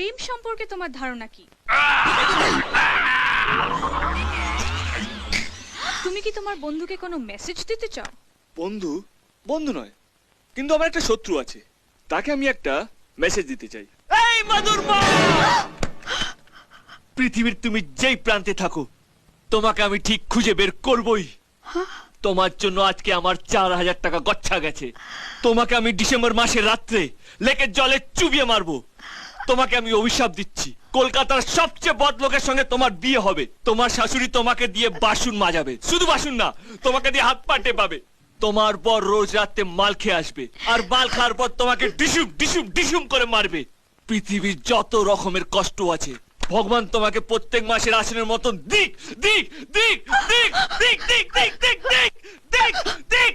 প্রেম সম্পর্কে তোমার ধারণা কি? তুমি কি তোমার বন্ধুকে কোনো মেসেজ দিতে চাও? বন্ধু? বন্ধু নয়, কিন্তু আমার একটা শত্রু আছে, তাকে আমি একটা মেসেজ দিতে চাই। এই মাদুর মা! পৃথিবীর তুমি যেই প্রান্তে থাকো, তোমাকে আমি ঠিক খুঁজে বের করবই। তোমার জন্য আজকে আমার 4000 টাকা গচ্ছা গেছে। তোমাকে আমি ডিসেম্বর মাসের রাত্রে লেকের জলে চুবিয়ে মারবো। তোমাকে আমি অভিশাপ দিচ্ছি, কলকাতার সবচেয়ে বদ লোকের সঙ্গে তোমার বিয়ে হবে। তোমার শাশুড়ি তোমাকে দিয়ে বাসন মাজাবে, শুধু বাসন না, তোমাকে দিয়ে হাত পা টেপাবে। তোমার পর রোজ রাতে মাল খেয়ে আসবে, আর মাল খাওয়ার পর তোমাকে ডিসুম ডিসুম ডিসুম করে মারবে। পৃথিবীর যত রকমের কষ্ট আছে, ভগবান তোমাকে প্রত্যেক মাসের আসনের মতন দিক দিক দিক দিক দিক দিক দিক দিক দিক দিক দিক।